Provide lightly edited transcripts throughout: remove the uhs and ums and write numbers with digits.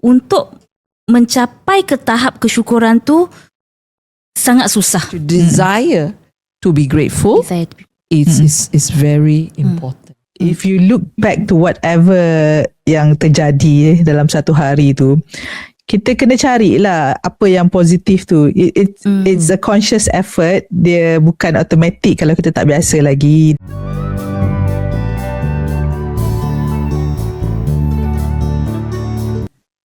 untuk mencapai ke tahap kesyukuran tu sangat susah. To desire to be grateful is very important. If you look back to whatever yang terjadi dalam satu hari tu, kita kena carilah apa yang positif tu. It's a conscious effort. Dia bukan automatic kalau kita tak biasa lagi.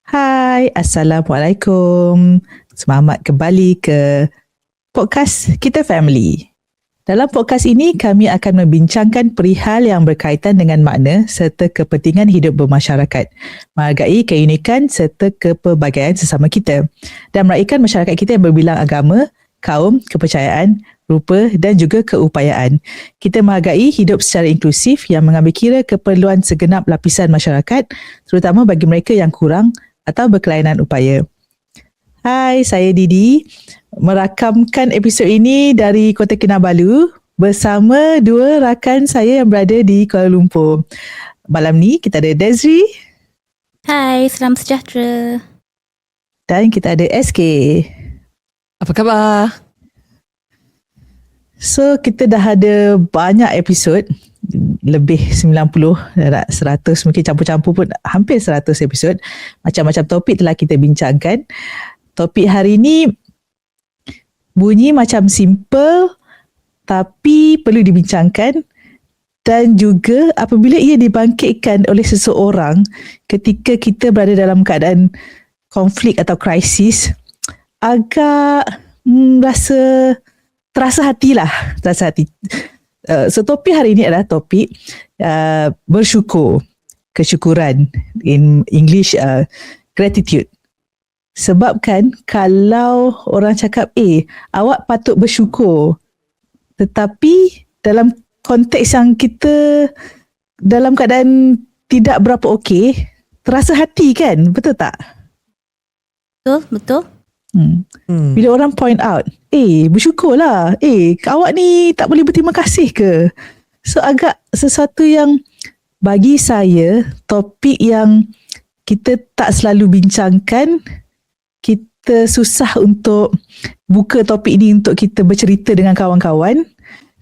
Hai, Assalamualaikum. Selamat kembali ke podcast Kita Family. Dalam podcast ini, kami akan membincangkan perihal yang berkaitan dengan makna serta kepentingan hidup bermasyarakat, menghargai keunikan serta kepelbagaian sesama kita dan meraihkan masyarakat kita yang berbilang agama, kaum, kepercayaan, rupa dan juga keupayaan. Kita menghargai hidup secara inklusif yang mengambil kira keperluan segenap lapisan masyarakat, terutama bagi mereka yang kurang atau berkelainan upaya. Hai, saya Didi, merakamkan episod ini dari Kota Kinabalu bersama dua rakan saya yang berada di Kuala Lumpur. Malam ni kita ada Desri. Hai, salam sejahtera. Dan kita ada SK. Apa khabar? So, kita dah ada banyak episod, lebih 90, dah 100, mungkin campur-campur pun hampir 100 episod. Macam-macam topik telah kita bincangkan. Topik hari ni bunyi macam simple tapi perlu dibincangkan, dan juga apabila ia dibangkitkan oleh seseorang ketika kita berada dalam keadaan konflik atau krisis, agak terasa hati. So topik hari ini adalah topik bersyukur, kesyukuran, in English gratitude. Sebab kan kalau orang cakap awak patut bersyukur, tetapi dalam konteks yang kita dalam keadaan tidak berapa okey, terasa hati kan, betul tak? Betul. Bila orang point out, bersyukurlah, awak ni tak boleh berterima kasih ke? So agak sesuatu yang bagi saya topik yang kita tak selalu bincangkan. Kita susah untuk buka topik ini untuk kita bercerita dengan kawan-kawan,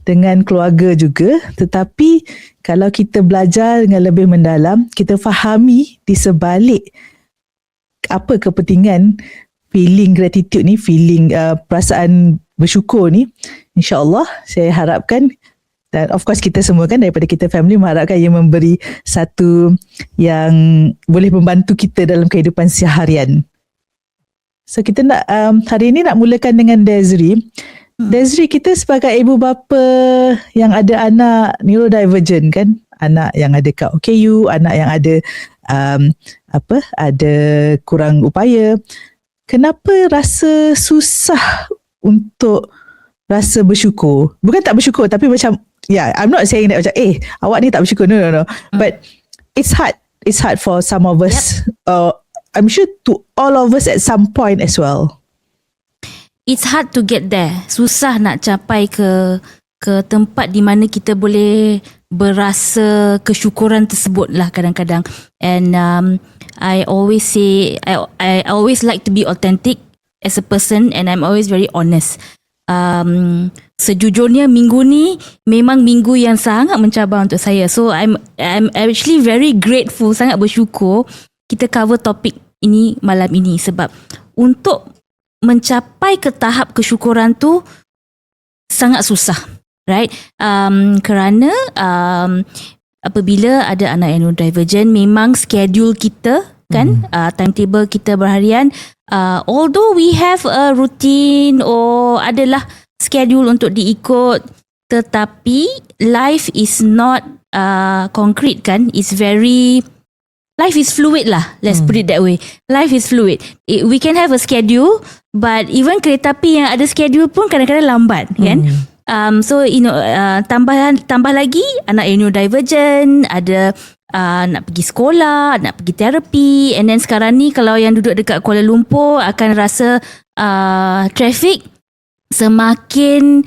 dengan keluarga juga. Tetapi kalau kita belajar dengan lebih mendalam, kita fahami di sebalik apa kepentingan feeling gratitude ni, perasaan bersyukur ni, insya-Allah saya harapkan, dan of course kita semua kan daripada Kita Family mengharapkan ia memberi satu yang boleh membantu kita dalam kehidupan seharian. So kita nak hari ini nak mulakan dengan Desri. Desri, kita sebagai ibu bapa yang ada anak neurodivergent kan, anak yang ada kat OKU, anak yang ada ada kurang upaya, kenapa rasa susah untuk rasa bersyukur? Bukan tak bersyukur, tapi macam I'm not saying that macam awak ni tak bersyukur, no. But it's hard for some of us. I'm sure to all of us at some point as well. It's hard to get there. Susah nak capai ke tempat di mana kita boleh berasa kesyukuran tersebut lah kadang-kadang. And I always say I always like to be authentic as a person, and I'm always very honest. Sejujurnya minggu ni memang minggu yang sangat mencabar untuk saya. So I'm actually very grateful, sangat bersyukur kita cover topik ini malam ini, sebab untuk mencapai ke tahap kesyukuran tu sangat susah, right? Kerana apabila ada anak yang neurodivergent, memang schedule kita kan, timetable kita berharian, although we have a routine or adalah schedule untuk diikut, tetapi life is not concrete kan, life is fluid lah, let's put it that way. Life is fluid. We can have a schedule, but even kereta api yang ada schedule pun kadang-kadang lambat kan. So tambah lagi anak yang neurodivergent, ada nak pergi sekolah, nak pergi terapi, and then sekarang ni kalau yang duduk dekat Kuala Lumpur akan rasa traffic semakin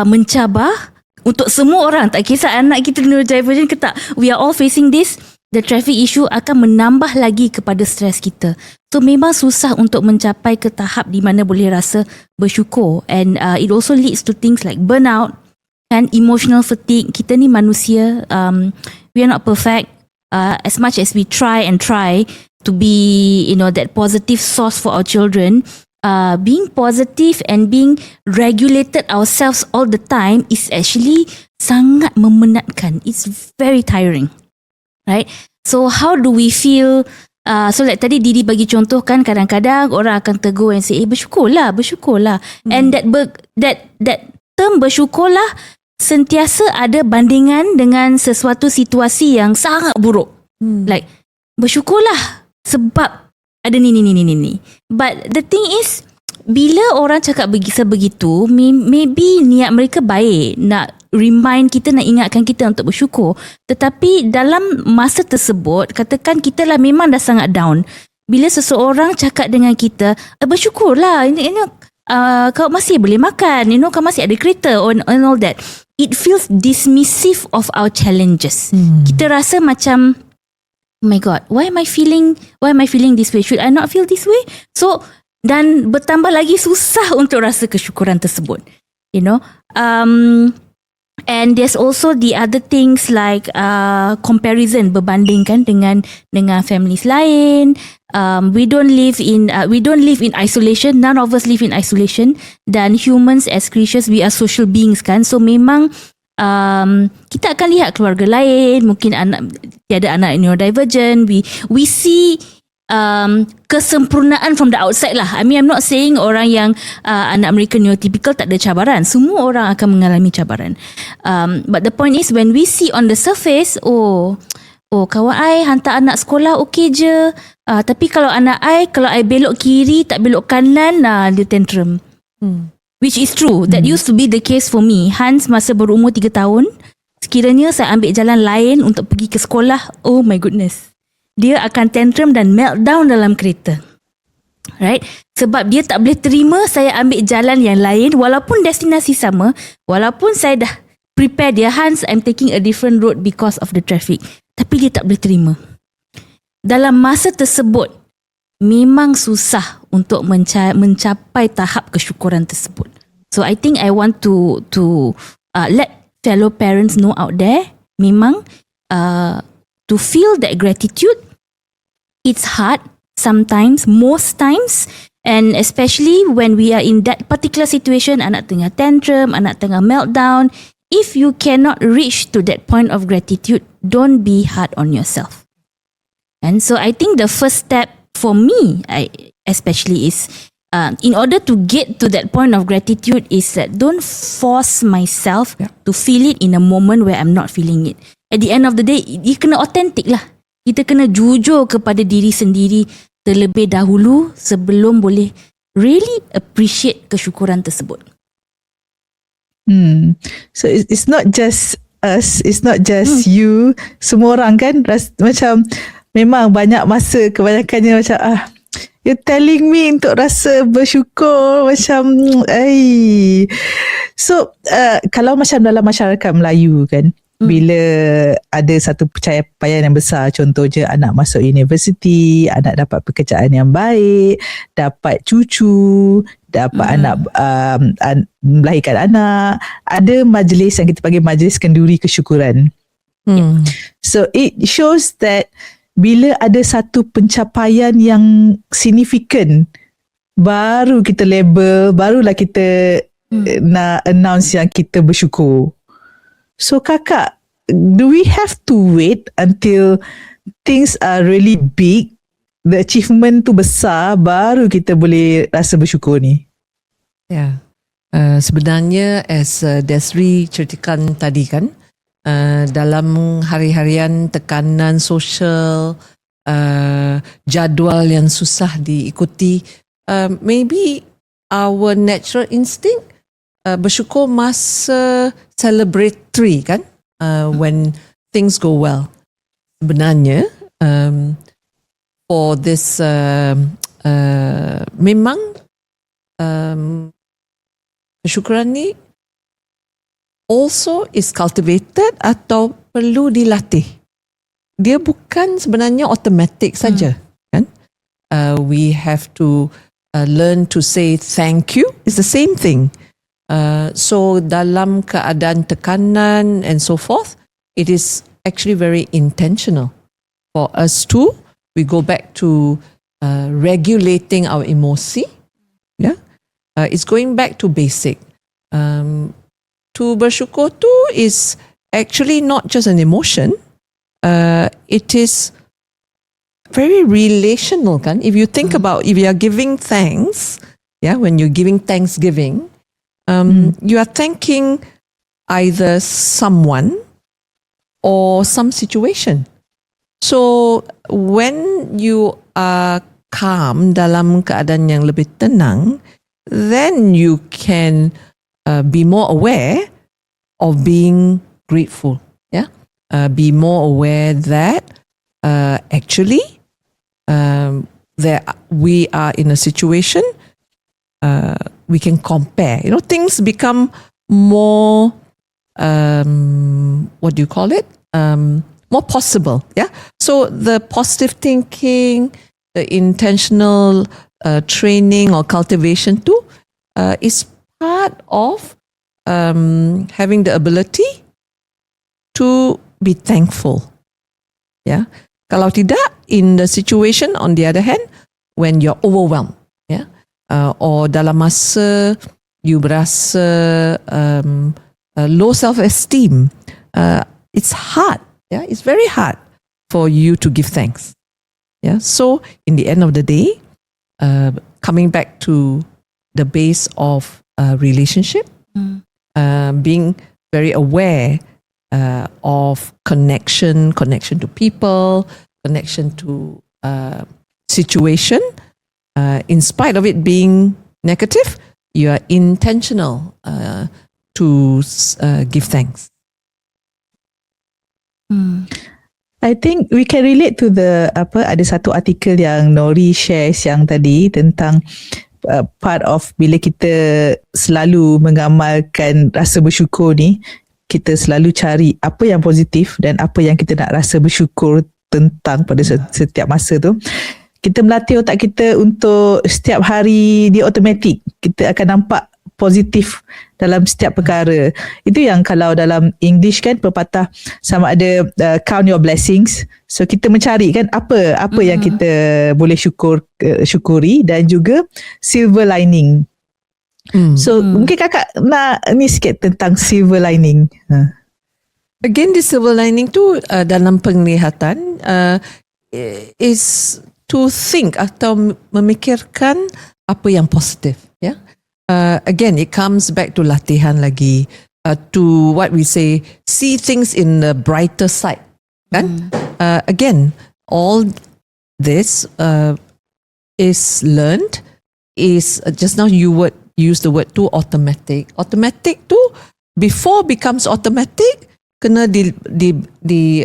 mencabar untuk semua orang, tak kisah anak kita neurodivergent ke tak. We are all facing this. the traffic issue akan menambah lagi kepada stres kita. So memang susah untuk mencapai ke tahap di mana boleh rasa bersyukur, and it also leads to things like burnout and emotional fatigue. Kita ni manusia, we are not perfect. As much as we try to be, that positive source for our children, being positive and being regulated ourselves all the time is actually sangat memenatkan. It's very tiring, right? So how do we feel? So like tadi Didi bagi contoh kan, kadang-kadang orang akan tegur and say, bersyukurlah. And that term bersyukurlah sentiasa ada bandingan dengan sesuatu situasi yang sangat buruk. Like, bersyukurlah sebab ada ni. But the thing is, bila orang cakap sebegitu, maybe niat mereka baik, nak remind kita, nak ingatkan kita untuk bersyukur. Tetapi dalam masa tersebut, katakan kita lah memang dah sangat down. Bila seseorang cakap dengan kita, bersyukurlah, kau masih boleh makan, kau masih ada kereta and all that. It feels dismissive of our challenges. Kita rasa macam, oh my God, why am I feeling this way? Should I not feel this way? So, dan bertambah lagi susah untuk rasa kesyukuran tersebut. And there's also the other things like comparison, berbandingkan dengan families lain. We don't live in isolation. None of us live in isolation. Dan humans as creatures, we are social beings kan. So memang kita akan lihat keluarga lain, mungkin tiada anak neurodivergent. We see kesempurnaan from the outside lah. I mean, I'm not saying orang yang anak mereka neurotypical tak ada cabaran. Semua orang akan mengalami cabaran. But the point is, when we see on the surface, kawan I hantar anak sekolah okey je. Tapi kalau anak kalau I belok kiri tak belok kanan, dia tantrum. Which is true. That used to be the case for me. Hans masa berumur 3 tahun, sekiranya saya ambil jalan lain untuk pergi ke sekolah, oh my goodness, dia akan tantrum dan meltdown dalam kereta. Right? Sebab dia tak boleh terima saya ambil jalan yang lain, walaupun destinasi sama, walaupun saya dah prepare dia, Hans, I'm taking a different road because of the traffic. Tapi dia tak boleh terima. Dalam masa tersebut, memang susah untuk mencapai tahap kesyukuran tersebut. So I think I want to let fellow parents know out there, memang to feel that gratitude, it's hard sometimes, most times, and especially when we are in that particular situation, anak tengah tantrum, anak tengah meltdown. If you cannot reach to that point of gratitude, don't be hard on yourself. And so I think the first step for me, especially is, in order to get to that point of gratitude, is that don't force myself to feel it in a moment where I'm not feeling it. At the end of the day, dia kena authentic lah. Kita kena jujur kepada diri sendiri terlebih dahulu sebelum boleh really appreciate kesyukuran tersebut. So it's not just us, it's not just you. Semua orang kan macam memang banyak masa kebanyakannya macam you're telling me untuk rasa bersyukur macam So kalau macam dalam masyarakat Melayu kan, bila ada satu pencapaian yang besar, contohnya anak masuk universiti, anak dapat pekerjaan yang baik, dapat cucu, dapat anak melahirkan anak, ada majlis yang kita panggil majlis kenduri kesyukuran. So it shows that bila ada satu pencapaian yang signifikan, baru kita label, barulah kita nak announce yang kita bersyukur. So kakak, do we have to wait until things are really big, the achievement tu besar, baru kita boleh rasa bersyukur ni? Ya, sebenarnya as Desri ceritakan tadi kan, dalam hari-harian tekanan sosial, jadual yang susah diikuti, maybe our natural instinct bersyukur masa celebratory kan, when things go well. Sebenarnya for this memang kesyukuran ni also is cultivated atau perlu dilatih. dia bukan sebenarnya automatic saja, kan? We have to learn to say thank you. It's the same thing. So dalam keadaan tekanan and so forth, it is actually very intentional for us to. We go back to regulating our emosi. Yeah, it's going back to basic. To bersyukur tu is actually not just an emotion. It is very relational, kan? If you think about, if you are giving thanks, yeah, when you're giving thanksgiving, you are thanking either someone or some situation. So when you are calm dalam keadaan yang lebih tenang, then you can be more aware of being grateful. Yeah, be more aware that actually we are in a situation we can compare. You know, things become more what do you call it? More possible. Yeah. So the positive thinking, the intentional training or cultivation too is part of having the ability to be thankful. Yeah. Kalau tidak, in the situation on the other hand, when you're overwhelmed, yeah, or dalam masa you berasa low self-esteem, it's hard. Yeah, it's very hard for you to give thanks. Yeah. So in the end of the day, coming back to the base of relationship, being very aware of connection to people, connection to situation. In spite of it being negative, you are intentional to give thanks. I think we can relate to the ada satu artikel yang Nori shares yang tadi tentang part of bila kita selalu mengamalkan rasa bersyukur ni, kita selalu cari apa yang positif dan apa yang kita nak rasa bersyukur tentang pada setiap masa tu. Kita melatih otak kita untuk setiap hari dia automatik kita akan nampak positif dalam setiap perkara. Itu yang kalau dalam English kan pepatah sama ada count your blessings. So kita mencari kan apa yang kita boleh syukuri dan juga silver lining. So mungkin kakak nak ni sikit tentang silver lining. Again, the silver lining tu dalam penglihatan is to think atau memikirkan apa yang positif. Yeah. Again, it comes back to latihan lagi, to what we say, see things in the brighter side. Kan? Again, all this is learned, is just now you would use the word too automatic. Automatic tu, before becomes automatic, kena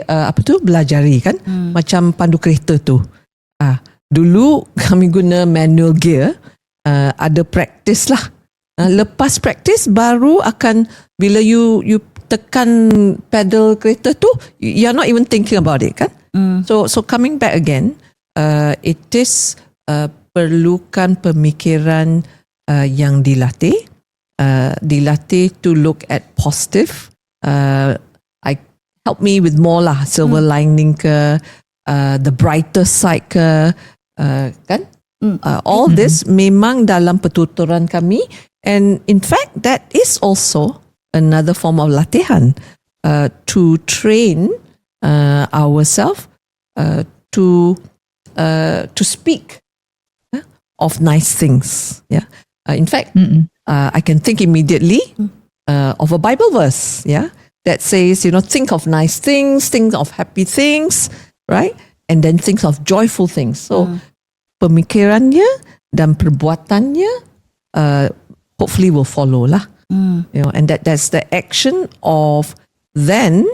apa tu, belajari kan? Macam pandu kereta tu. Dulu kami guna manual gear, ada practice lah. Lepas practice baru akan bila you tekan pedal kereta tu, you're not even thinking about it kan. So coming back again, it is perlukan pemikiran yang dilatih to look at positive. Help me with more lah, silver lining ke, the brighter side ke, kan. All this memang dalam pertuturan kami, and in fact that is also another form of latihan, to train ourselves to speak of nice things. Yeah. In fact, I can think immediately of a Bible verse, yeah, that says, think of nice things, think of happy things, right, and then think of joyful things. So pemikirannya dan perbuatannya hopefully will follow lah. And that's the action of then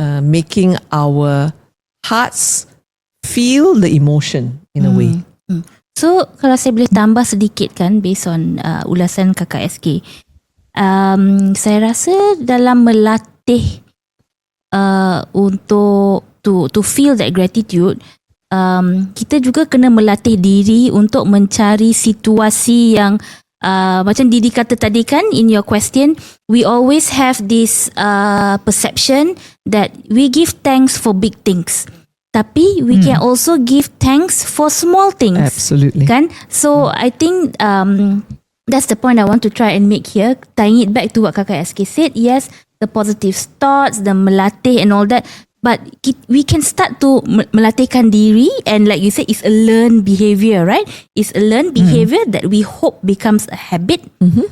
making our hearts feel the emotion in a way. So kalau saya boleh tambah sedikit kan, based on ulasan kakak SK, saya rasa dalam melatih untuk to feel that gratitude, kita juga kena melatih diri untuk mencari situasi yang macam Didi kata tadi kan in your question, we always have this perception that we give thanks for big things, tapi we can also give thanks for small things. Absolutely. Kan? So I think that's the point I want to try and make here, tying it back to what Kakak SK said. Yes, the positive thoughts, the melatih and all that, but we can start to melatihkan diri, and like you said, it's a learned behavior, right? It's a learned behavior that we hope becomes a habit,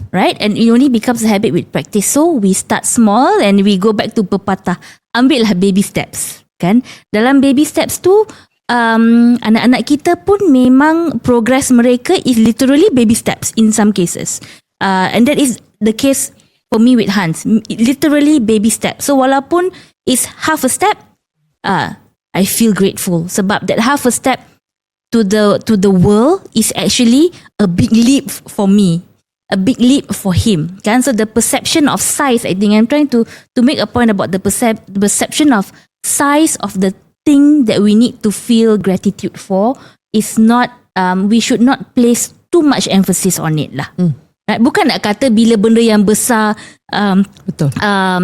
right? And it only becomes a habit with practice. So we start small and we go back to pepatah. Ambil lah baby steps, kan? Dalam baby steps tu, anak-anak kita pun memang progress mereka is literally baby steps in some cases. And that is the case for me with Hans. Literally baby steps. So walaupun it's half a step, I feel grateful sebab that half a step to the world is actually a big leap for me, a big leap for him. Kan? So the perception of size, I think I'm trying to make a point about the perception of size of the thing that we need to feel gratitude for is not, we should not place too much emphasis on it lah. Bukan nak kata bila benda yang besar Betul.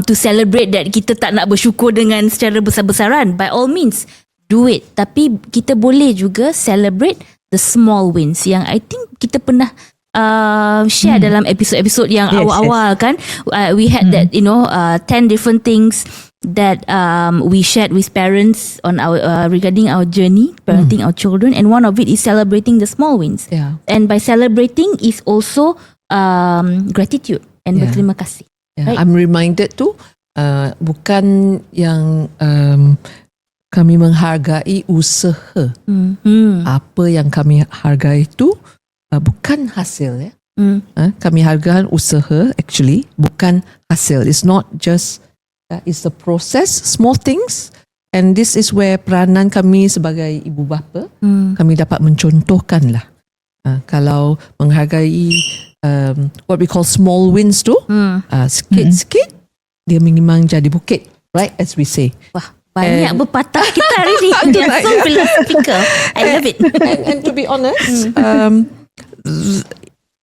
To celebrate that kita tak nak bersyukur dengan secara besar-besaran. By all means do it, tapi kita boleh juga celebrate the small wins yang I think kita pernah share dalam episod-episod yang awal-awal kan. We had that 10 different things that we shared with parents on our regarding our journey parenting our children, and one of it is celebrating the small wins. And by celebrating is also gratitude and berterima kasih. Right? I'm reminded tu bukan yang kami menghargai usaha. Apa yang kami hargai tu bukan hasil ya. Kami hargai usaha actually, bukan hasil. It's not just it's the process, small things, and this is where peranan kami sebagai ibu bapa, kami dapat mencontohkan lah. Kalau menghargai what we call small wins tu, sikit-sikit dia memang jadi bukit, right, as we say. Wah, banyak berpatah kita hari ni. You're so philosophical. I love it. And to be honest,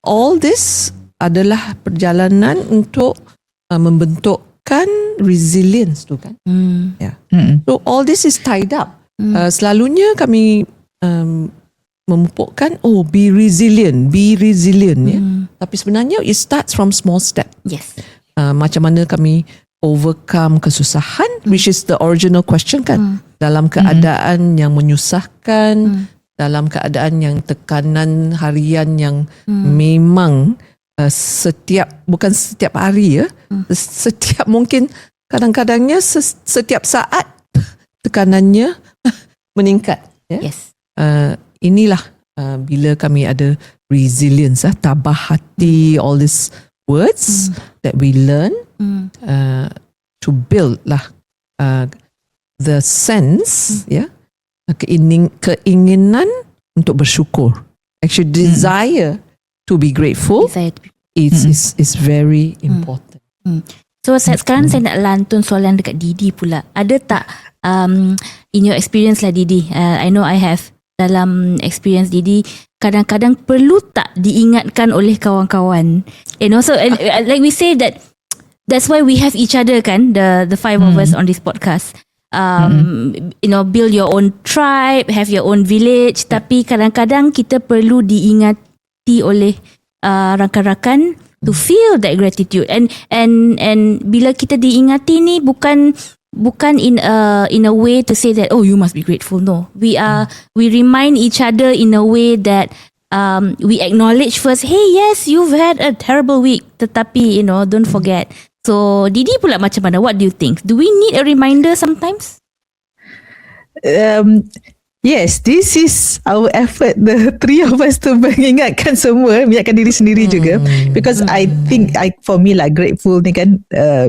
all this adalah perjalanan untuk membentukkan resilience tu kan. So all this is tied up. Selalunya kami memupukkan be resilient ya. Tapi sebenarnya it starts from small step. Yes. Macam mana kami overcome kesusahan, which is the original question kan. Dalam keadaan yang menyusahkan, dalam keadaan yang tekanan harian yang memang bukan setiap hari ya, setiap mungkin kadang-kadangnya setiap saat tekanannya meningkat ya. Yes. Inilah bila kami ada resilience, tabah hati, all these words that we learn to build lah the sense keinginan untuk bersyukur. Actually desire to be grateful is very important. So sekarang saya nak lantun soalan dekat Didi pula. Ada tak in your experience lah Didi, I know I have, dalam experience Didi, kadang-kadang perlu tak diingatkan oleh kawan-kawan, and also and like we say that's why we have each other kan, the five of us on this podcast. Build your own tribe, have your own village, tapi kadang-kadang kita perlu diingati oleh rakan-rakan to feel that gratitude, and bila kita diingati ni bukan in a way to say that you must be grateful. No, we remind each other in a way that we acknowledge first, hey, yes, you've had a terrible week, tetapi don't forget. So Didi pula macam mana? What do you think? Do we need a reminder sometimes? Yes, this is our effort, the three of us, to mengingatkan semua, mengingatkan diri sendiri juga. Because I think, for me lah, grateful ni kan,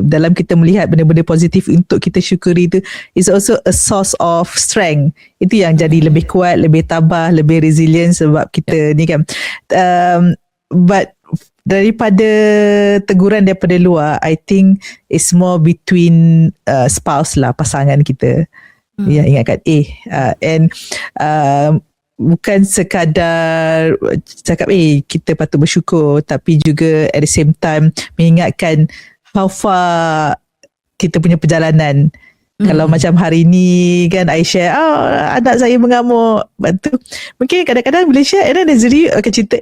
dalam kita melihat benda-benda positif untuk kita syukuri tu, is also a source of strength. Itu yang jadi lebih kuat, lebih tabah, lebih resilient sebab kita ni kan. But daripada teguran daripada luar, I think it's more between spouse lah, pasangan kita. yang ingatkan and bukan sekadar cakap kita patut bersyukur, tapi juga at the same time mengingatkan how far kita punya perjalanan. Kalau macam hari ni kan I share anak saya mengamuk, bantu mungkin kadang-kadang bila share and then Nazri akan cerita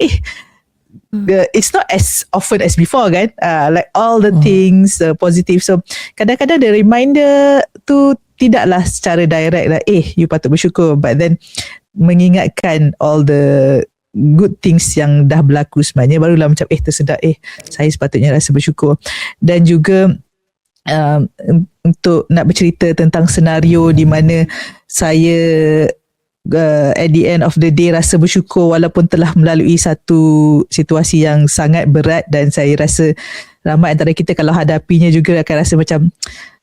it's not as often as before kan, like all the things positive. So kadang-kadang the reminder tu tidaklah secara direct lah you patut bersyukur, but then mengingatkan all the good things yang dah berlaku sebenarnya, barulah macam tersedar saya sepatutnya rasa bersyukur. Dan juga untuk nak bercerita tentang senario di mana saya at the end of the day rasa bersyukur walaupun telah melalui satu situasi yang sangat berat, dan saya rasa ramai antara kita kalau hadapinya juga akan rasa macam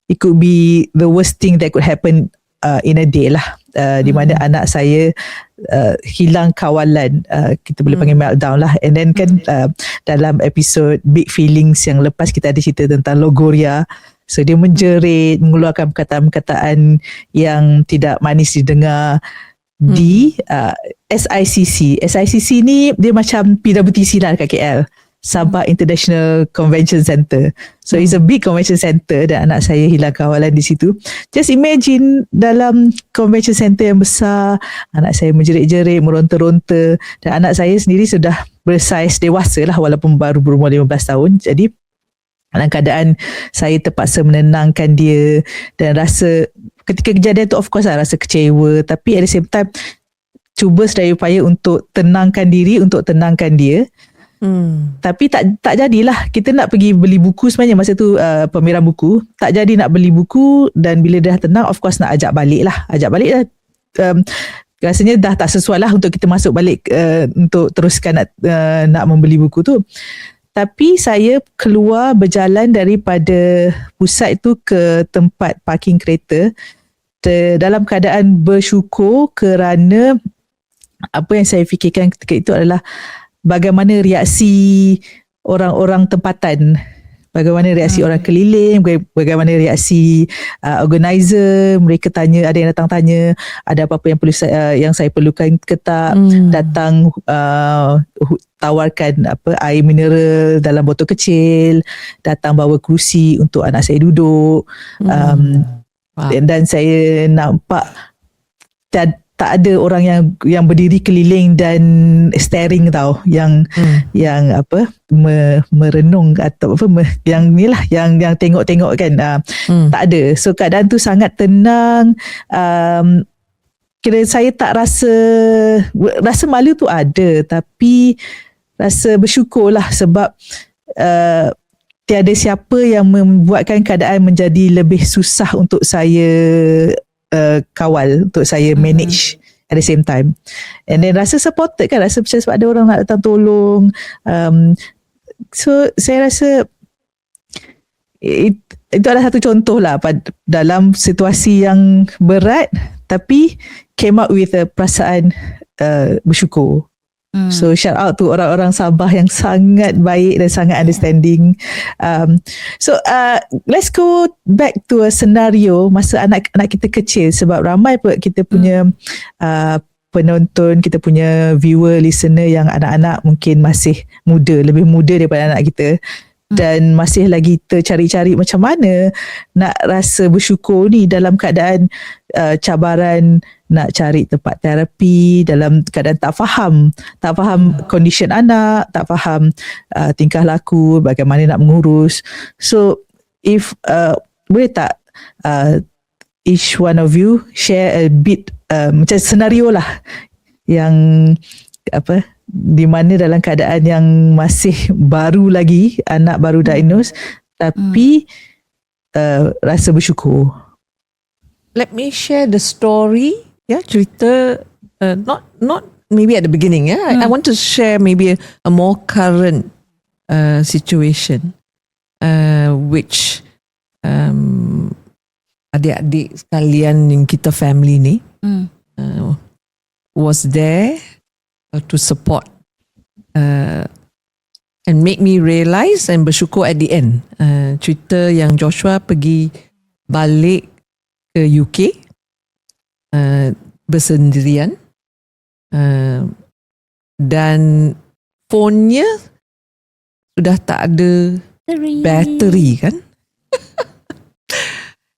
it could be the worst thing that could happen in a day lah, di mana anak saya hilang kawalan, kita boleh panggil meltdown lah. And then kan dalam episod Big Feelings yang lepas kita ada cerita tentang Logoria, so dia menjerit, mengeluarkan perkataan-perkataan yang tidak manis didengar di SICC. SICC ni dia macam PWTC lah dekat KL, Sabah International Convention Centre. So it's a big convention centre dan anak saya hilang kawalan di situ. Just imagine dalam convention centre yang besar, anak saya menjerit-jerit, meronta-ronta, dan anak saya sendiri sudah bersaiz dewasa lah walaupun baru berumur 15 tahun. Jadi dalam keadaan saya terpaksa menenangkan dia, dan rasa ketika kejadian tu of course lah rasa kecewa, tapi at the same time cuba sedaya upaya untuk tenangkan diri, untuk tenangkan dia. Tapi tak jadilah. Kita nak pergi beli buku sebenarnya masa tu, pameran buku, tak jadi nak beli buku. Dan bila dah tenang of course nak ajak balik lah. Rasanya dah tak sesuai lah untuk kita masuk balik untuk teruskan nak membeli buku tu. Tapi saya keluar berjalan daripada pusat itu ke tempat parking kereta dalam keadaan bersyukur, kerana apa yang saya fikirkan ketika itu adalah bagaimana reaksi orang-orang tempatan, bagaimana reaksi orang keliling, bagaimana reaksi organizer. Mereka tanya, ada yang datang tanya ada apa-apa yang perlu yang saya perlukan ke tak, datang tawarkan air mineral dalam botol kecil, datang bawa kerusi untuk anak saya duduk. Dan saya nampak tak ada orang yang berdiri keliling dan staring yang merenung atau yang inilah yang tengok-tengok kan, tak ada. So keadaan tu sangat tenang. Kira saya tak rasa malu tu ada, tapi rasa bersyukurlah sebab tiada siapa yang membuatkan keadaan menjadi lebih susah untuk saya kawal, untuk saya manage at the same time. And then rasa supported kan, rasa macam sebab ada orang nak datang tolong. So saya rasa itu adalah satu contoh lah dalam situasi yang berat, tapi came out with a perasaan bersyukur. So shout out to orang-orang Sabah yang sangat baik dan sangat understanding. So let's go back to a scenario masa anak kita kecil, sebab ramai pun kita punya penonton, kita punya viewer, listener yang anak-anak mungkin masih muda, lebih muda daripada anak kita, dan masih lagi tercari-cari macam mana nak rasa bersyukur ni dalam keadaan cabaran nak cari tempat terapi, dalam keadaan tak faham condition anak, tak faham tingkah laku, bagaimana nak mengurus. So if boleh tak each one of you share a bit macam senario lah yang di mana dalam keadaan yang masih baru lagi, anak baru diagnose, tapi rasa bersyukur. Let me share the story. Cerita not maybe at the beginning. I want to share maybe a more current situation, which adik-adik sekalian yang kita family ni was there to support and make me realise and bersyukur at the end. Cerita yang Joshua pergi balik ke UK bersendirian, dan phone-nya sudah tak ada bateri kan.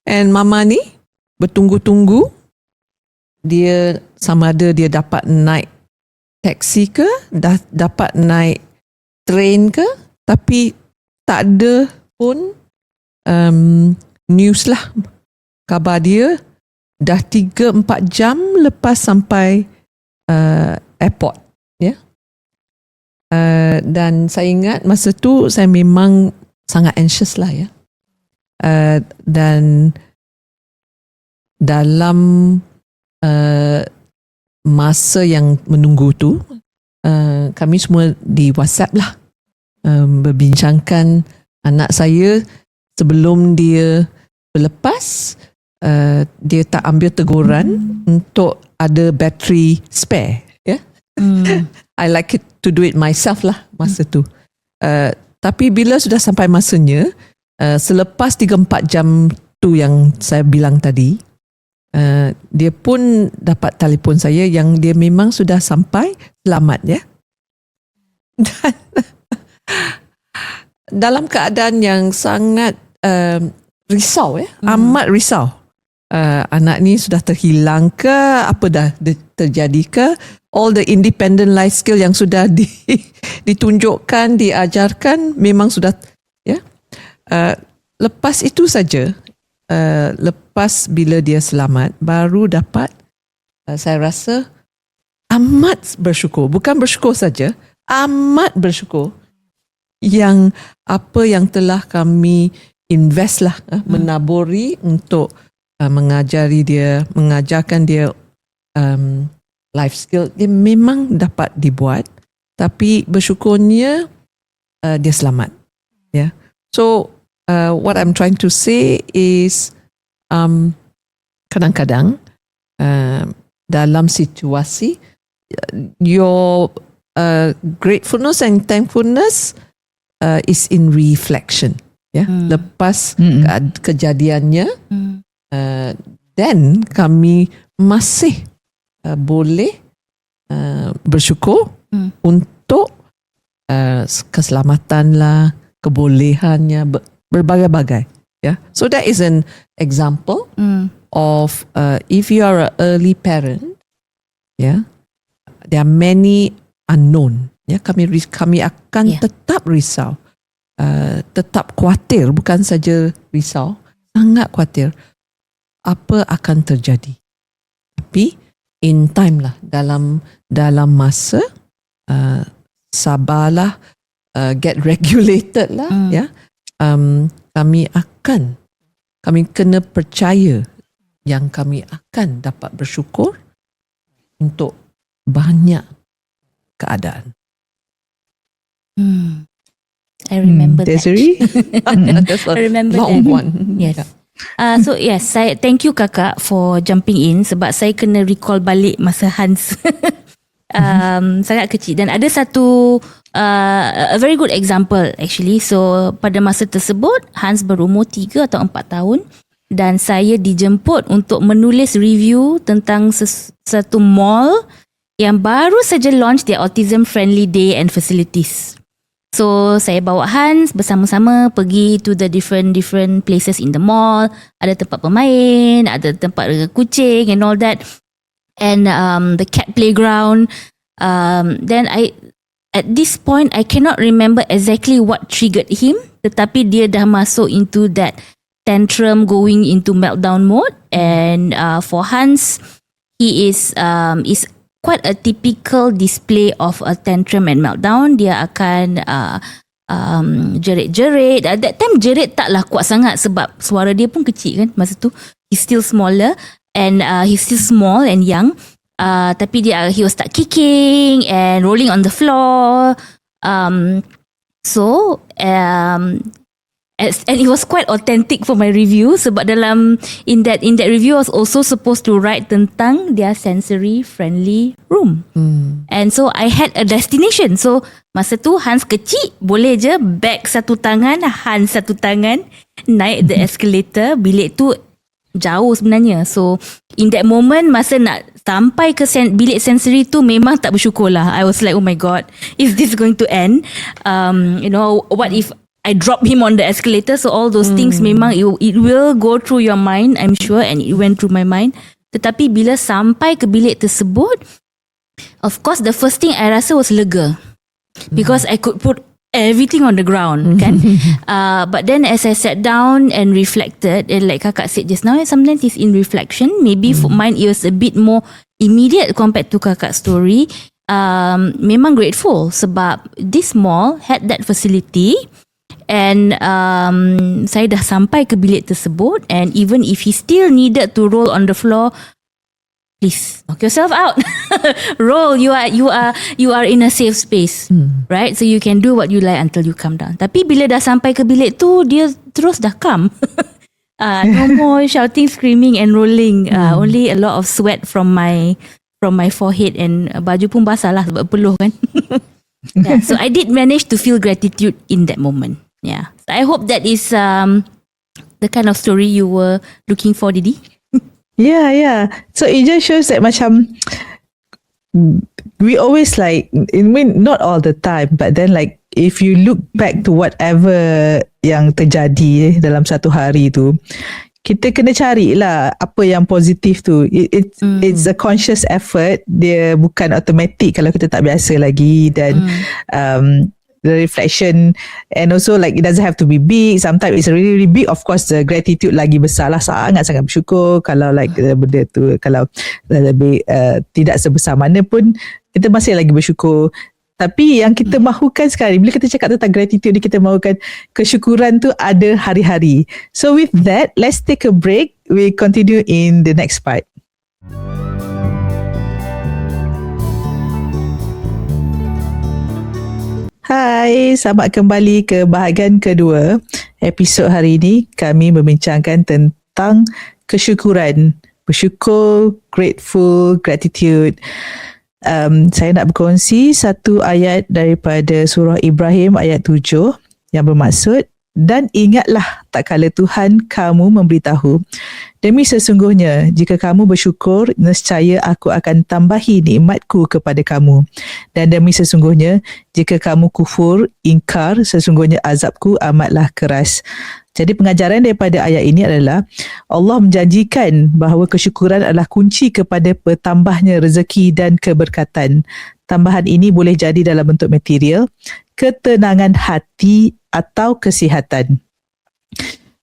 And mama ni bertunggu-tunggu, dia sama ada dia dapat naik taksi ke, dapat naik train ke, tapi tak ada pun news lah. Khabar dia dah 3-4 jam lepas sampai airport, ya. Dan saya ingat masa tu saya memang sangat anxious lah, ya. Dan dalam masa yang menunggu tu, kami semua di WhatsApp lah, berbincangkan anak saya sebelum dia berlepas. Dia tak ambil teguran untuk ada bateri spare, ya. I like it to do it myself lah masa tu. Tapi bila sudah sampai masanya, selepas 3-4 jam tu yang saya bilang tadi, dia pun dapat telefon saya yang dia memang sudah sampai selamat, ya. Dan dalam keadaan yang sangat risau, ya, amat risau. Anak ni sudah terhilang ke, apa dah terjadi ke, all the independent life skill yang sudah ditunjukkan, diajarkan memang sudah, ya. Lepas itu saja, lepas bila dia selamat, baru dapat, saya rasa amat bersyukur. Bukan bersyukur saja, amat bersyukur yang apa yang telah kami invest lah, menaburi untuk mengajarkan dia life skill. Dia memang dapat dibuat, tapi bersyukurnya dia selamat, ya. So what I'm trying to say is, kadang-kadang dalam situasi, your gratefulness and thankfulness is in reflection, ya. Lepas kejadiannya, then kami masih boleh bersyukur untuk keselamatan lah, kebolehannya, berbagai-bagai, ya. So that is an example of if you are an early parent, ya, there are many unknown, ya. Kami akan tetap risau, tetap khawatir, bukan saja risau, sangat khawatir apa akan terjadi. Tapi in time lah, dalam masa, sabarlah, get regulated lah, ya. Kami kena percaya yang kami akan dapat bersyukur untuk banyak keadaan. I remember that. Desiree? That's a I remember long that. one. Yes. Yeah. So yes, saya thank you kakak for jumping in, sebab saya kena recall balik masa Hans sangat kecil, dan ada satu a very good example actually. So pada masa tersebut Hans berumur 3 atau 4 tahun, dan saya dijemput untuk menulis review tentang satu mall yang baru saja launch their autism friendly day and facilities. So saya bawa Hans bersama-sama pergi to the different places in the mall. Ada tempat pemain, ada tempat kucing and all that, and the cat playground. Then at this point I cannot remember exactly what triggered him, tetapi dia dah masuk into that tantrum, going into meltdown mode. And for Hans, he is quite a typical display of a tantrum and meltdown. Dia akan jerit-jerit. At that time jerit taklah kuat sangat sebab suara dia pun kecil kan masa tu. He's still smaller and he's still small and young. Tapi he will start kicking and rolling on the floor. And it was quite authentic for my review, sebab in that review I was also supposed to write tentang their sensory friendly room. And so I had a destination. So masa tu Hans kecil, boleh je bag satu tangan, Hans satu tangan, naik the escalator. Bilik tu jauh sebenarnya. So in that moment, masa nak sampai ke bilik sensory tu, memang tak bersyukur lah. I was like, oh my god, is this going to end? What if I drop him on the escalator? So all those things memang it will go through your mind, I'm sure, and it went through my mind. Tetapi bila sampai ke bilik tersebut, of course the first thing I rasa was lega, because I could put everything on the ground, kan? But then as I sat down and reflected, and like kakak said just now, sometimes it's in reflection. Maybe for mine it was a bit more immediate compared to kakak's story. Memang grateful sebab this mall had that facility, and saya dah sampai ke bilik tersebut, and even if he still needed to roll on the floor, please knock yourself out. Roll. You are in a safe space, right? So you can do what you like until you come down. Tapi bila dah sampai ke bilik tu, dia terus dah come. No more shouting, screaming and rolling. Only a lot of sweat from my forehead, and baju pun basah lah sebab peluh kan. Yeah, so I did manage to feel gratitude in that moment. Yeah, so I hope that is the kind of story you were looking for, Didi. Yeah. So it just shows that macam we always like, I mean, not all the time, but then like if you look back to whatever yang terjadi dalam satu hari tu, kita kena carilah apa yang positif tu. It's a conscious effort. Dia bukan automatic kalau kita tak biasa lagi. Dan the reflection, and also like it doesn't have to be big. Sometimes it's really, really big. Of course the gratitude lagi besar lah. Sangat bersyukur. Kalau like benda tu, kalau lebih tidak sebesar mana pun, kita masih lagi bersyukur. Tapi yang kita mahukan sekarang, bila kita cakap tentang gratitude ni, kita mahukan kesyukuran tu ada hari-hari. So with that, let's take a break. We continue in the next part. Hai, selamat kembali ke bahagian kedua. Episod hari ini kami membincangkan tentang kesyukuran. Bersyukur, grateful, gratitude. Saya nak berkongsi satu ayat daripada surah Ibrahim ayat 7 yang bermaksud, dan ingatlah tak kala Tuhan kamu memberitahu, demi sesungguhnya jika kamu bersyukur, nescaya aku akan tambahi nikmatku kepada kamu, dan demi sesungguhnya jika kamu kufur, ingkar, sesungguhnya azabku amatlah keras. Jadi pengajaran daripada ayat ini adalah Allah menjanjikan bahawa kesyukuran adalah kunci kepada bertambahnya rezeki dan keberkatan. Tambahan ini boleh jadi dalam bentuk material, ketenangan hati atau kesihatan.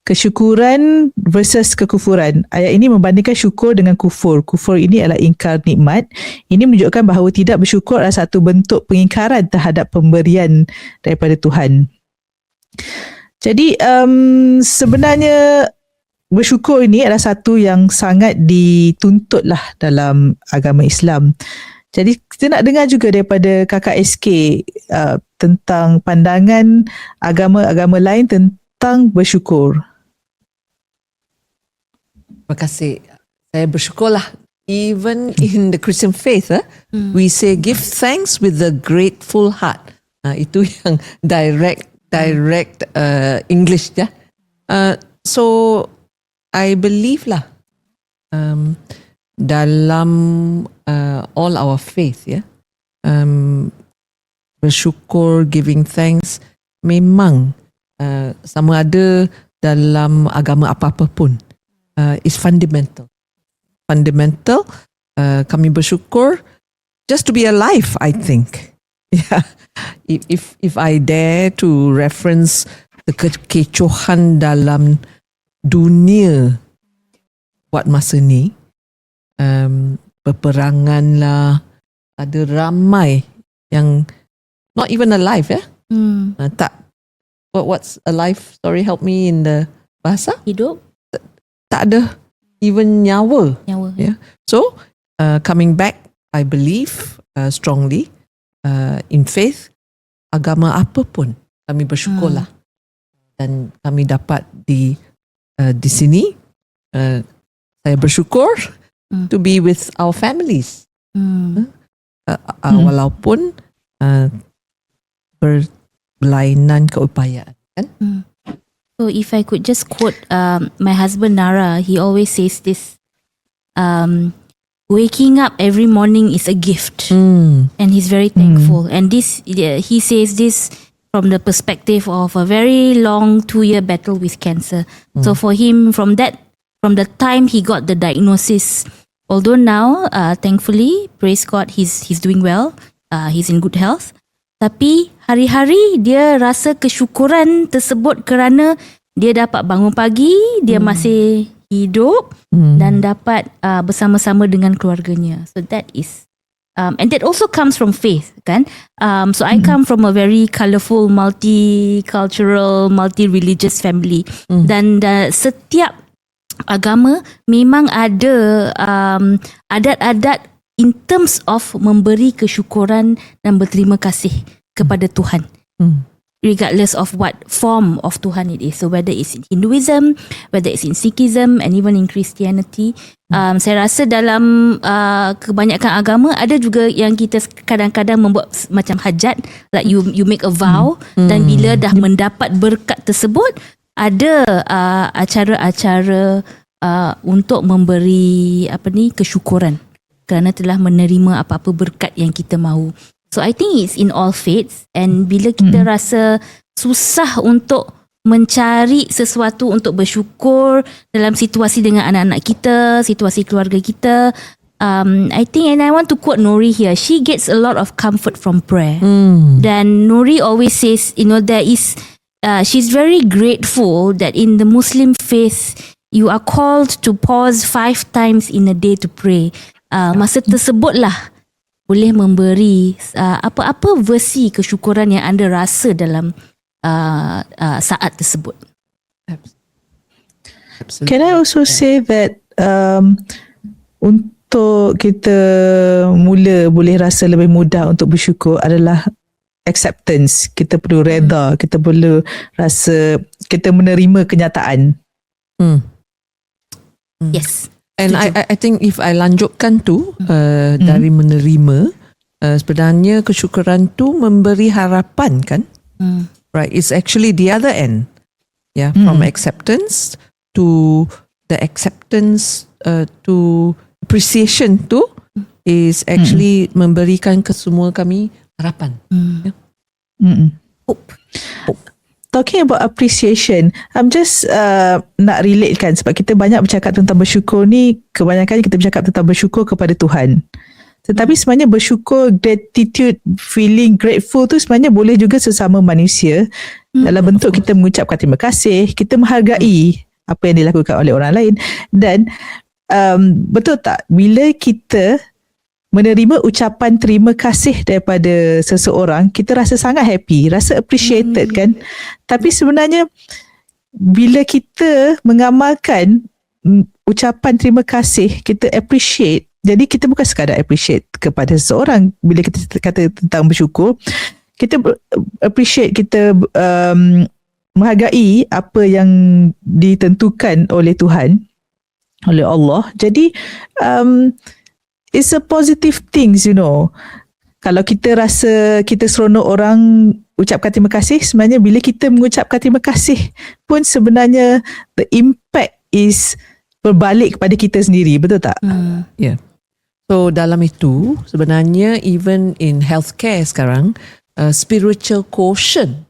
Kesyukuran versus kekufuran. Ayat ini membandingkan syukur dengan kufur. Kufur ini adalah ingkar nikmat. Ini menunjukkan bahawa tidak bersyukur adalah satu bentuk pengingkaran terhadap pemberian daripada Tuhan. Jadi sebenarnya bersyukur ini adalah satu yang sangat dituntutlah dalam agama Islam. Jadi kita nak dengar juga daripada Kakak SK tentang pandangan agama-agama lain tentang bersyukur. Terima kasih. Saya bersyukurlah. Even in the Christian faith, we say give thanks with a grateful heart. Itu yang direct English ya. So I believe lah dalam all our faith ya, bersyukur, giving thanks memang sama ada dalam agama apa-apa pun is fundamental. Kami bersyukur just to be alive, I think. Yeah. If I dare to reference the kekecohan dalam dunia buat masa ni, peperangan lah, ada ramai yang not even alive ya. Tak, what's alive? Sorry, help me in the bahasa. Hidup. Tak ada even nyawa. Yeah. So coming back, I believe strongly in faith, agama apa pun kami bersyukurlah, dan kami dapat di sini. Saya bersyukur to be with our families, walaupun berlainan keupayaan kan. So if I could just quote my husband Nara, he always says this, waking up every morning is a gift. And he's very thankful. And this, he says this from the perspective of a very long 2-year battle with cancer. So for him, from the time he got the diagnosis, although now, thankfully, praise God, he's doing well, he's in good health. Tapi hari-hari dia rasa kesyukuran tersebut kerana dia dapat bangun pagi, dia masih hidup dan dapat bersama-sama dengan keluarganya. So that is, and that also comes from faith, kan? So I come from a very colourful, multicultural, multi-religious family. Dan setiap agama memang ada adat-adat in terms of memberi kesyukuran dan berterima kasih kepada Tuhan. Regardless of what form of Tuhan it is. So whether it's in Hinduism, whether it's in Sikhism and even in Christianity. Saya rasa dalam kebanyakan agama ada juga yang kita kadang-kadang membuat macam hajat. Like you make a vow. Dan bila dah mendapat berkat tersebut, ada acara-acara untuk memberi kesyukuran kerana telah menerima apa-apa berkat yang kita mahu. So I think it's in all faiths, and bila kita rasa susah untuk mencari sesuatu untuk bersyukur dalam situasi dengan anak-anak kita, situasi keluarga kita, I think, and I want to quote Nuri here, she gets a lot of comfort from prayer. Dan Nuri always says, there is, she's very grateful that in the Muslim faith, you are called to pause 5 times in a day to pray. Masa tersebutlah boleh memberi apa-apa versi kesyukuran yang anda rasa dalam saat tersebut. Absolutely. Can I also say that untuk kita mula boleh rasa lebih mudah untuk bersyukur adalah acceptance. Kita perlu reda, kita perlu rasa kita menerima kenyataan. Yes. And I think if I lanjutkan tu dari menerima, sebenarnya kesyukuran tu memberi harapan, kan? Right, it's actually the other end. Yeah, from acceptance to the acceptance to appreciation tu is actually memberikan ke semua kami harapan. Hope. Talking about appreciation, I'm just nak relate kan, sebab kita banyak bercakap tentang bersyukur ni, kebanyakan kita bercakap tentang bersyukur kepada Tuhan. Tetapi sebenarnya bersyukur, gratitude, feeling grateful tu sebenarnya boleh juga sesama manusia dalam bentuk kita mengucapkan terima kasih, kita menghargai apa yang dilakukan oleh orang lain. Dan betul tak, bila kita menerima ucapan terima kasih daripada seseorang, kita rasa sangat happy, rasa appreciated, kan? Tapi sebenarnya bila kita mengamalkan ucapan terima kasih, kita appreciate. Jadi kita bukan sekadar appreciate kepada seseorang. Bila kita kata tentang bersyukur, kita appreciate, kita menghargai apa yang ditentukan oleh Tuhan, oleh Allah. Jadi it's a positive things, Kalau kita rasa kita seronok orang ucapkan terima kasih, sebenarnya bila kita mengucapkan terima kasih pun sebenarnya the impact is berbalik kepada kita sendiri, betul tak? Yeah. So dalam itu sebenarnya even in healthcare sekarang, spiritual quotient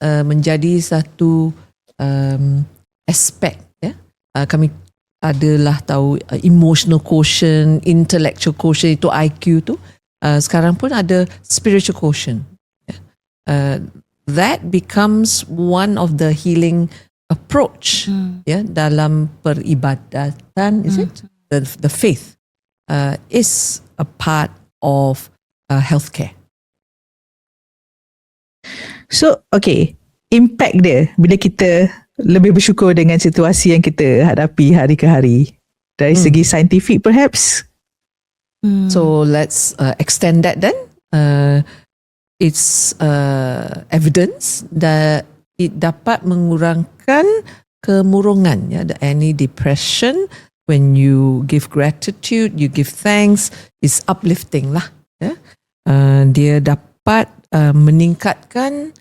menjadi satu aspek. Kami adalah tahu emotional quotient, intellectual quotient, itu IQ tu. Sekarang pun ada spiritual quotient. That becomes one of the healing approach dalam peribadatan, is it? The faith is a part of healthcare. So, okay, impact dia bila kita lebih bersyukur dengan situasi yang kita hadapi hari ke hari dari segi scientific perhaps. So let's extend that then. It's evidence that it dapat mengurangkan kemurungan, any depression. When you give gratitude, you give thanks, it's uplifting lah. Dia dapat meningkatkan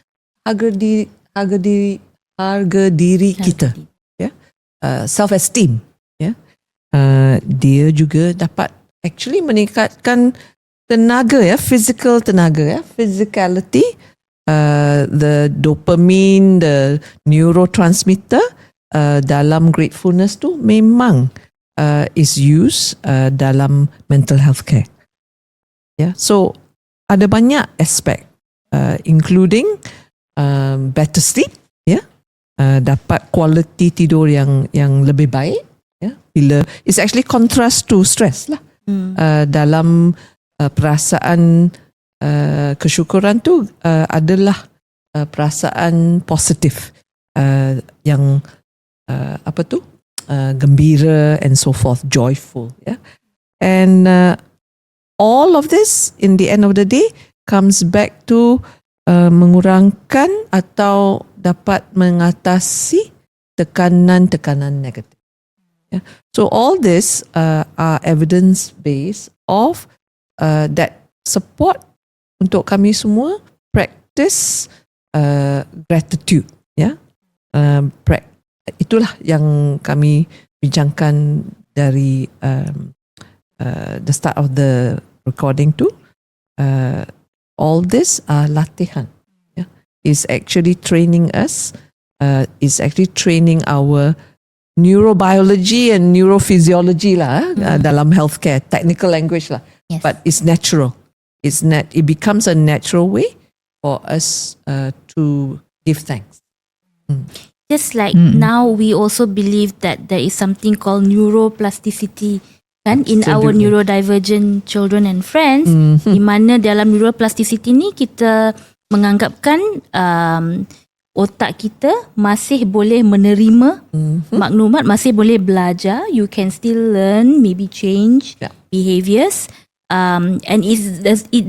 harga diri harga diri kita, ya, self-esteem, ya. Dia juga dapat actually meningkatkan tenaga, ya, physical tenaga, ya, physicality, the dopamine, the neurotransmitter dalam gratefulness tu memang is used dalam mental health care. Yeah, so ada banyak aspek, including better sleep, ya, dapat quality tidur yang lebih baik, ya, bila it's actually contrast to stress lah. Dalam perasaan kesyukuran tu adalah perasaan positif yang gembira and so forth, joyful, yeah. And all of this in the end of the day comes back to mengurangkan atau dapat mengatasi tekanan-tekanan negatif. Yeah. So all this are evidence based of that support untuk kami semua practice gratitude, ya. Itulah yang kami bincangkan dari the start of the recording tu. All this are latihan, ya. Is actually training us, is actually training our neurobiology and neurophysiology lah, dalam healthcare, technical language lah. Yes. But it's natural. It becomes a natural way for us to give thanks. Just like now we also believe that there is something called neuroplasticity kan in our neurodivergent children and friends, di mana dalam neuroplasticity ni kita menganggapkan otak kita masih boleh menerima maklumat, masih boleh belajar, you can still learn, maybe change behaviors, and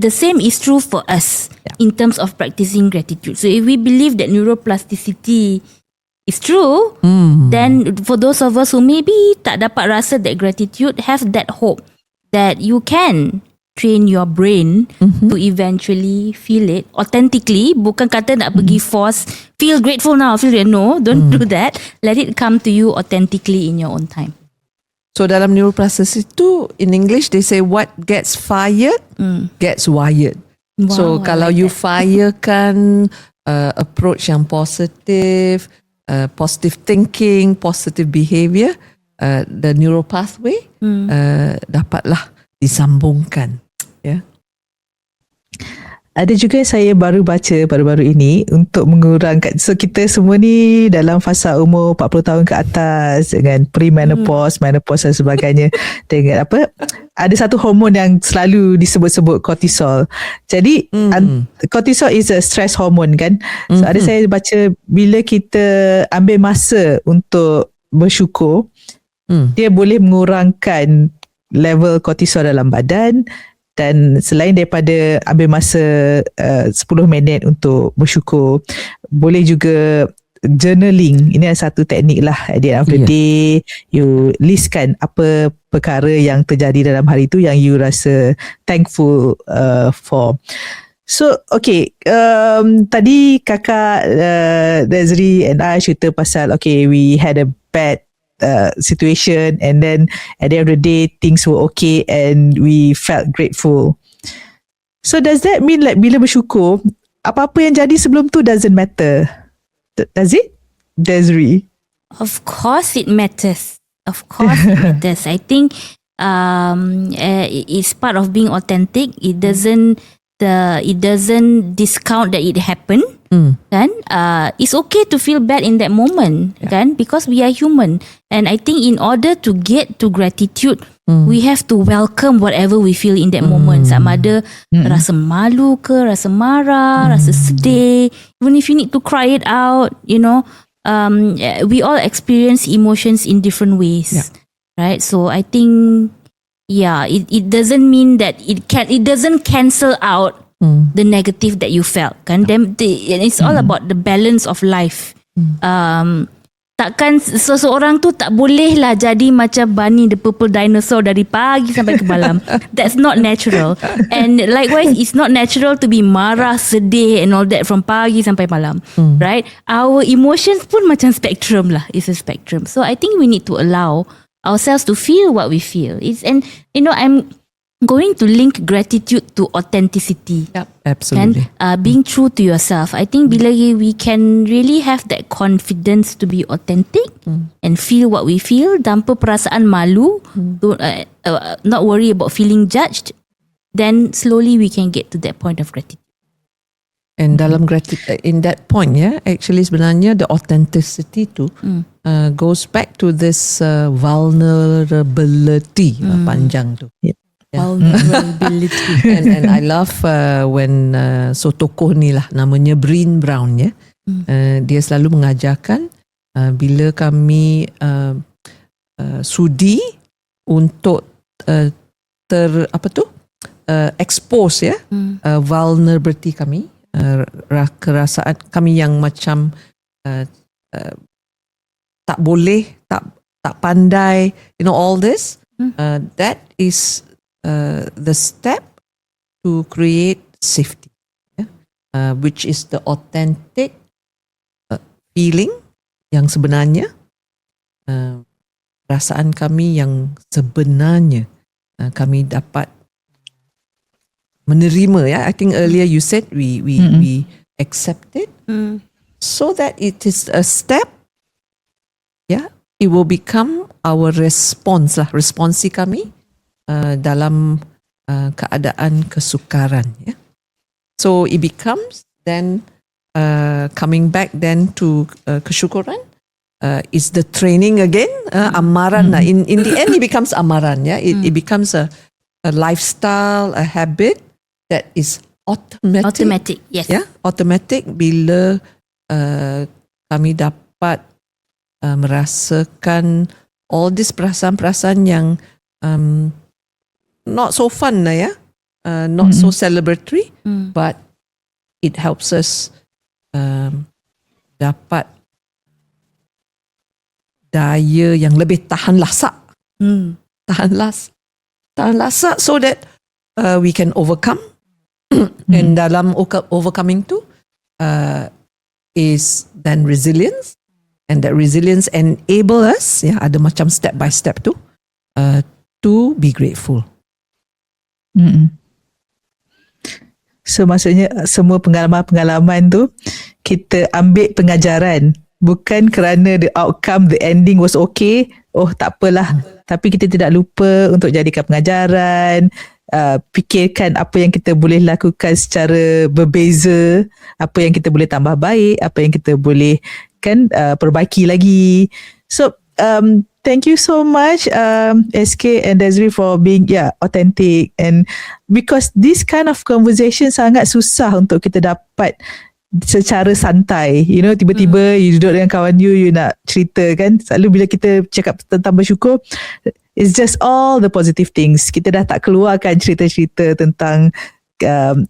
the same is true for us in terms of practicing gratitude. So if we believe that neuroplasticity is true, then for those of us who maybe tak dapat rasa that gratitude, have that hope that you can train your brain to eventually feel it authentically. Bukan kata nak pergi force, feel grateful now, no, don't do that. Let it come to you authentically in your own time. So dalam neuroplasticity tu, in English they say what gets fired gets wired. Wow, So I kalau like you that. firekan approach yang positif, positive thinking, positive behavior, the neural pathway dapatlah disambungkan. Yeah. Ada juga saya baru baca baru-baru ini untuk mengurangkan, so kita semua ni dalam fasa umur 40 tahun ke atas dengan pre-menopause, menopause dan sebagainya, dengan ada satu hormon yang selalu disebut-sebut kortisol. Jadi kortisol is a stress hormone kan. So ada saya baca bila kita ambil masa untuk bersyukur, dia boleh mengurangkan level kortisol dalam badan. Dan selain daripada ambil masa 10 minit untuk bersyukur, boleh juga journaling. Ini adalah satu teknik lah. At the end of the day, you listkan apa perkara yang terjadi dalam hari itu yang you rasa thankful for. So, okay. Tadi kakak Desri and I cerita pasal, okay, we had a bad situation, and then at the end of the day things were okay and we felt grateful. So does that mean like bila bersyukur, apa-apa yang jadi sebelum tu doesn't matter? Does it, Desri? Of course it matters. Of course it matters. I think it's part of being authentic. It doesn't discount that it happened. Kan? It's okay to feel bad in that moment, kan? Because we are human. And I think in order to get to gratitude, we have to welcome whatever we feel in that moment. Sama ada rasa malu ke, rasa marah, rasa sedih. Even if you need to cry it out, you know, we all experience emotions in different ways, right? So I think, it doesn't mean that it doesn't cancel out the negative that you felt, kan? And it's all about the balance of life. takkan seseorang tu tak boleh lah jadi macam Bunny the Purple Dinosaur dari pagi sampai ke malam. That's not natural. And likewise, it's not natural to be marah, sedih and all that from pagi sampai malam. Right? Our emotions pun macam spectrum lah. It's a spectrum. So I think we need to allow ourselves to feel what we feel. I'm going to link gratitude to authenticity. Yep, absolutely. Kan? Being true to yourself. I think bila we can really have that confidence to be authentic and feel what we feel tanpa perasaan malu, don't, not worry about feeling judged, then slowly we can get to that point of gratitude. And dalam gratitude, in that point, actually sebenarnya the authenticity tu goes back to this vulnerability panjang tu. Yep. Vulnerability. and I love when tokoh ni lah namanya Brené Brown dia selalu mengajarkan bila kami sudi untuk expose vulnerability kami, kerasaan kami yang macam tak boleh, tak pandai, all this, that is the step to create safety, which is the authentic feeling yang sebenarnya, perasaan kami yang sebenarnya kami dapat menerima. I think earlier you said we accept it, so that it is a step. It will become our response lah, responsi kami dalam keadaan kesukaran. So it becomes then coming back then to kesyukuran is the training again, amaran. In the end it becomes amaran. It becomes a lifestyle, a habit that is automatic. Yes. Automatic bila kami dapat merasakan all this perasaan-perasaan yang not so fun lah, not so celebratory, but it helps us dapat daya yang lebih tahan lasak, tahan lasak, so that we can overcome. And dalam overcoming tu is then resilience, and that resilience enable us, ada macam step by step tu, to be grateful. So maksudnya semua pengalaman-pengalaman tu kita ambil pengajaran, bukan kerana the outcome, the ending was okay, tak apalah, tapi kita tidak lupa untuk jadikan pengajaran, fikirkan apa yang kita boleh lakukan secara berbeza, apa yang kita boleh tambah baik, apa yang kita boleh perbaiki lagi. So thank you so much SK and Desiree for being authentic, and because this kind of conversation sangat susah untuk kita dapat secara santai. Tiba-tiba you duduk dengan kawan you nak cerita kan. Selalu bila kita cakap tentang bersyukur, it's just all the positive things. Kita dah tak keluarkan cerita-cerita tentang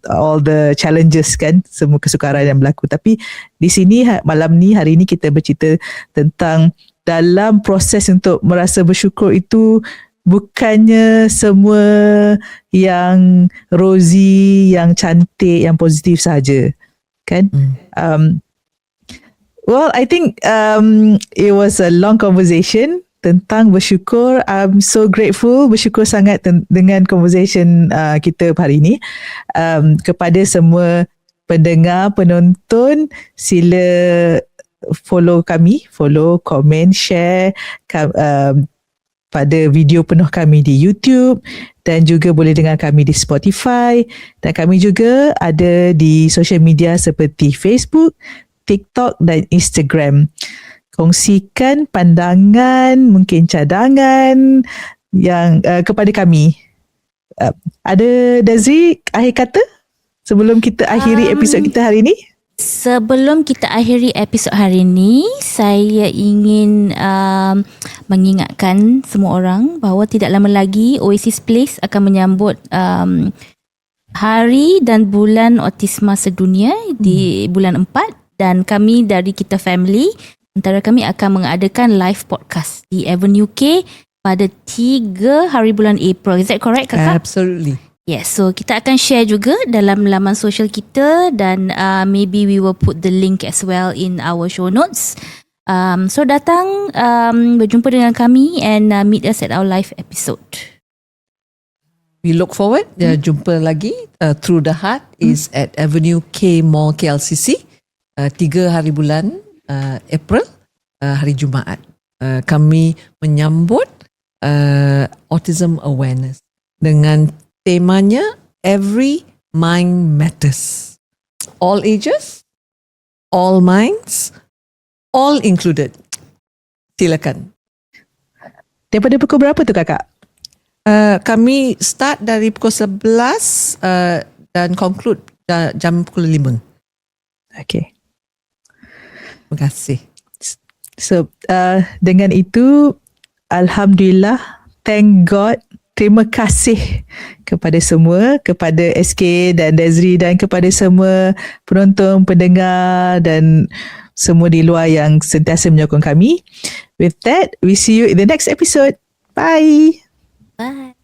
all the challenges kan, semua kesukaran yang berlaku. Tapi di sini hari ini kita bercerita tentang dalam proses untuk merasa bersyukur itu bukannya semua yang rosy, yang cantik, yang positif saja, kan? Well, I think it was a long conversation tentang bersyukur. I'm so grateful, bersyukur sangat dengan conversation kita hari ini. Kepada semua pendengar, penonton, sila follow kami, komen, share pada video penuh kami di YouTube, dan juga boleh dengar kami di Spotify, dan kami juga ada di social media seperti Facebook, TikTok dan Instagram. Kongsikan pandangan, mungkin cadangan yang kepada kami. Ada Desiree akhir kata sebelum kita akhiri episod kita hari ini? Sebelum kita akhiri episod hari ini, saya ingin mengingatkan semua orang bahawa tidak lama lagi Oasis Place akan menyambut Hari dan Bulan Autisma Sedunia di bulan 4, dan kami dari Kita Family antara kami akan mengadakan live podcast di Avenue K pada 3 hari bulan April. Is that correct, Kakak? Absolutely. Yes, so kita akan share juga dalam laman sosial kita dan maybe we will put the link as well in our show notes. So datang berjumpa dengan kami and meet us at our live episode. We look forward. Jumpa lagi. Through the Heart is at Avenue K Mall KLCC. 3 hari bulan April, hari Jumaat. Kami menyambut Autism Awareness dengan temanya Every Mind Matters. All ages, all minds, all included. Silakan. Daripada pukul berapa tu kakak? Kami start dari pukul 11 dan conclude jam pukul 5. Okay. Terima kasih. So dengan itu, Alhamdulillah, thank God, terima kasih kepada semua, kepada SK dan Desri dan kepada semua penonton, pendengar dan semua di luar yang sentiasa menyokong kami. With that, we see you in the next episode. Bye. Bye.